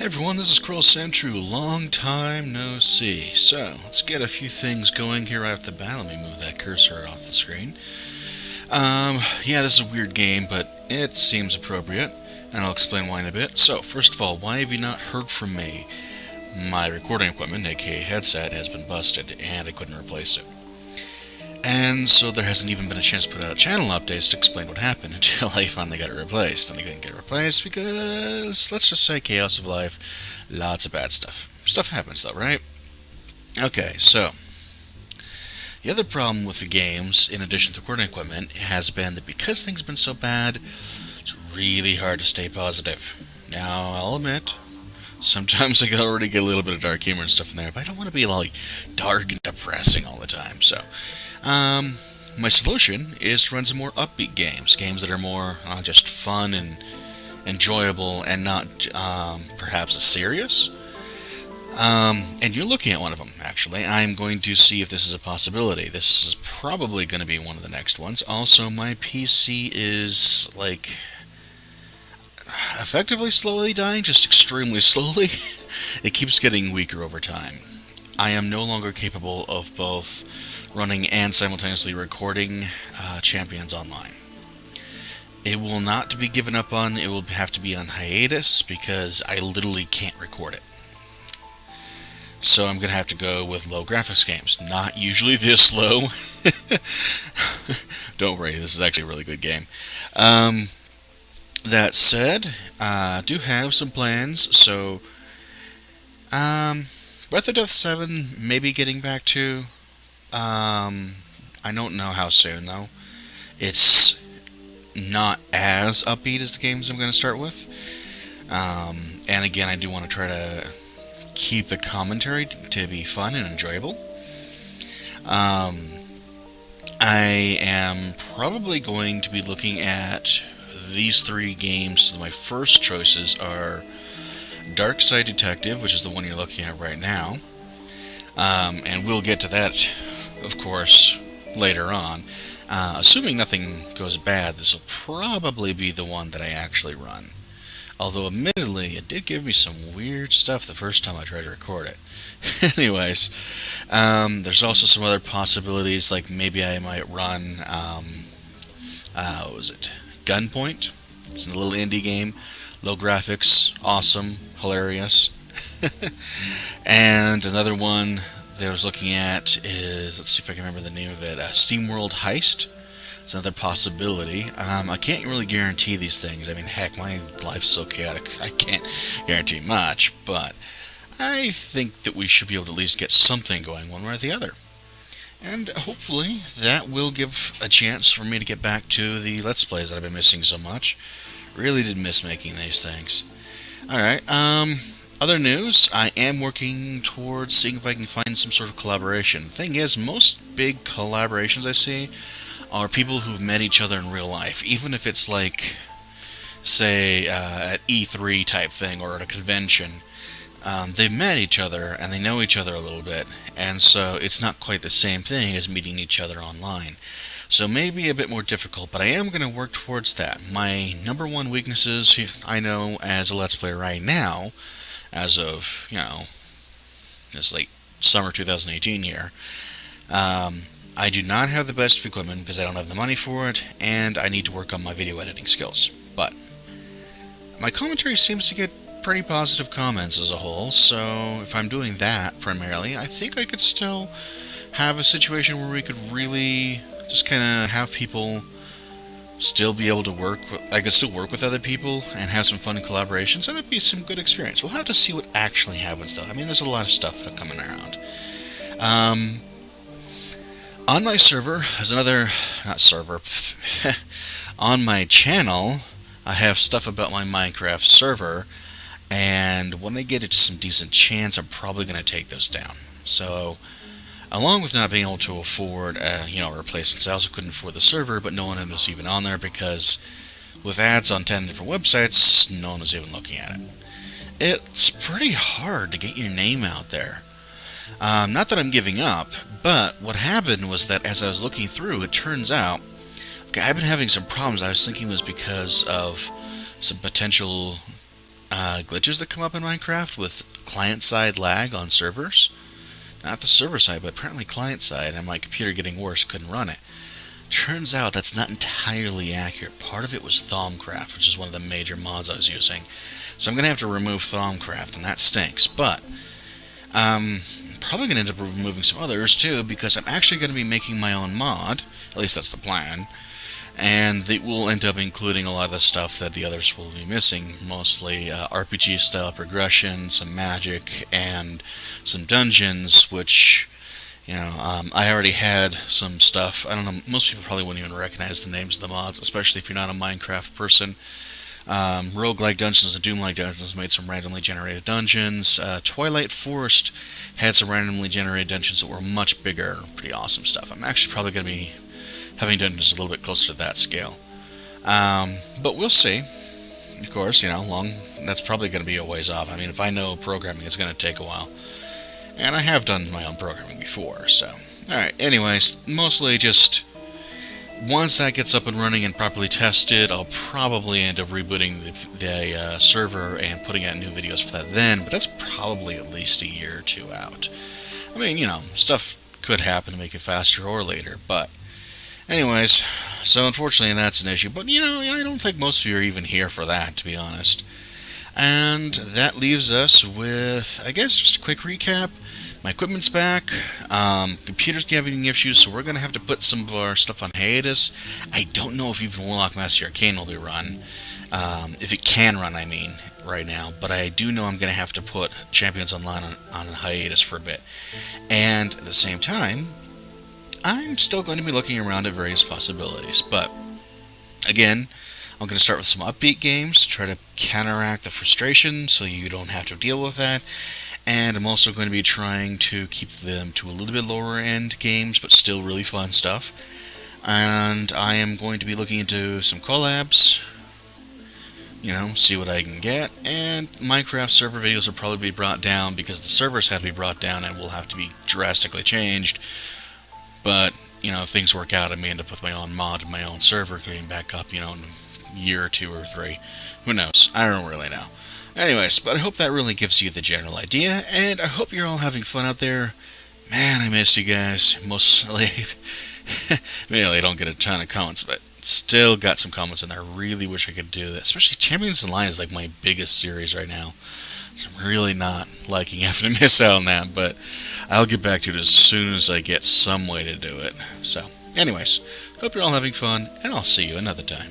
Hey everyone, this is Kruhl Sentru. Long time no see. So, let's get a few things going here right off the bat. Let me move that cursor off the screen. Yeah, this is a weird game, but it seems appropriate, and I'll explain why in a bit. So, first of all, why have you not heard from me? My recording equipment, aka headset, has been busted, and I couldn't replace it. And so there hasn't even been a chance to put out channel updates to explain what happened until I finally got it replaced. And I couldn't get it replaced because, let's just say, chaos of life, lots of bad stuff. Stuff happens though, right? Okay, so the other problem with the games, in addition to recording equipment, has been that because things have been so bad, it's really hard to stay positive. Now, I'll admit, sometimes I can already get a little bit of dark humor and stuff in there, but I don't want to be like dark and depressing all the time, so my solution is to run some more upbeat games that are more just fun and enjoyable and not perhaps as serious. And you're looking at one of them, actually. I'm going to see if this is a possibility. This is probably going to be one of the next ones. Also, my PC is, like, effectively slowly dying, just extremely slowly. It keeps getting weaker over time. I am no longer capable of both running and simultaneously recording Champions Online. It will not be given up on. It will have to be on hiatus because I literally can't record it. So I'm going to have to go with low graphics games. Not usually this low. Don't worry, this is actually a really good game. That said, I do have some plans. So, Breath of Death 7, maybe getting back to. I don't know how soon, though. It's not as upbeat as the games I'm going to start with. And again, I do want to try to keep the commentary to be fun and enjoyable. I am probably going to be looking at these three games. So my first choices are Dark Side Detective, which is the one you're looking at right now. And we'll get to that, of course, later on. Assuming nothing goes bad, this will probably be the one that I actually run. Although, admittedly, it did give me some weird stuff the first time I tried to record it. Anyways, there's also some other possibilities, like maybe I might run, what was it? Gunpoint. It's a little indie game. Low graphics, awesome, hilarious. And another one that I was looking at is, let's see if I can remember the name of it, SteamWorld Heist. It's another possibility. I can't really guarantee these things. I mean, heck, my life's so chaotic, I can't guarantee much, but I think that we should be able to at least get something going one way or the other. And hopefully that will give a chance for me to get back to the Let's Plays that I've been missing so much. Really did miss making these things. Alright, other news, I am working towards seeing if I can find some sort of collaboration. The thing is, most big collaborations I see are people who've met each other in real life, even if it's like, say, at E3 type thing or at a convention. They've met each other and they know each other a little bit, and so it's not quite the same thing as meeting each other online. So maybe a bit more difficult, but I am going to work towards that. My number one weaknesses I know as a Let's Player right now, as of, this late summer 2018 year, I do not have the best equipment because I don't have the money for it, and I need to work on my video editing skills. But my commentary seems to get pretty positive comments as a whole, so if I'm doing that primarily, I think I could still have a situation where we could really just kind of have people still be able to work with, I could still work with other people and have some fun collaborations, and it'd be some good experience. We'll have to see what actually happens, though. I mean, there's a lot of stuff coming around. On my server, as another, not server, on my channel, I have stuff about my Minecraft server, and when I get it to some decent chance, I'm probably going to take those down. So, along with not being able to afford, replacements, I also couldn't afford the server, but no one was even on there because with ads on 10 different websites, no one was even looking at it. It's pretty hard to get your name out there. Not that I'm giving up, but what happened was that as I was looking through, it turns out, okay, I've been having some problems. I was thinking it was because of some potential glitches that come up in Minecraft with client-side lag on servers. Not the server side, but apparently client-side, and my computer getting worse couldn't run it. Turns out that's not entirely accurate. Part of it was Thaumcraft, which is one of the major mods I was using. So I'm going to have to remove Thaumcraft, and that stinks. But I'm probably going to end up removing some others too, because I'm actually going to be making my own mod. At least that's the plan. And it will end up including a lot of the stuff that the others will be missing. Mostly RPG-style progression, some magic, and some dungeons, which... I already had some stuff. I don't know, most people probably wouldn't even recognize the names of the mods, especially if you're not a Minecraft person. Roguelike Dungeons and Doom-like Dungeons made some randomly generated dungeons. Twilight Forest had some randomly generated dungeons that were much bigger. Pretty awesome stuff. I'm actually probably going to be having dungeons a little bit closer to that scale. But we'll see. Of course, that's probably going to be a ways off. I mean, if I know programming, it's going to take a while. And I have done my own programming before, so... Alright, anyways, mostly just... Once that gets up and running and properly tested, I'll probably end up rebooting the server and putting out new videos for that then, but that's probably at least a year or two out. I mean, stuff could happen to make it faster or later, but... Anyways, so unfortunately that's an issue, but I don't think most of you are even here for that, to be honest. And that leaves us with, I guess, just a quick recap. My equipment's back. Computer's having issues, so we're going to have to put some of our stuff on hiatus. I don't know if even Warlock Master Arcane will be run. If it can run, I mean, right now. But I do know I'm going to have to put Champions Online on a hiatus for a bit. And at the same time, I'm still going to be looking around at various possibilities. But, again... I'm going to start with some upbeat games to try to counteract the frustration so you don't have to deal with that. And I'm also going to be trying to keep them to a little bit lower end games, but still really fun stuff. And I am going to be looking into some collabs, see what I can get. And Minecraft server videos will probably be brought down because the servers have to be brought down and will have to be drastically changed. But, if things work out, I may end up with my own mod and my own server getting back up, in a year or 2 or 3. Who knows? I don't really know. Anyways, but I hope that really gives you the general idea, and I hope you're all having fun out there. Man, I missed you guys. Mostly, I don't get a ton of comments, but still got some comments, and I really wish I could do that. Especially Champions Online is like my biggest series right now, so I'm really not liking having to miss out on that, but I'll get back to it as soon as I get some way to do it. So, anyways, hope you're all having fun, and I'll see you another time.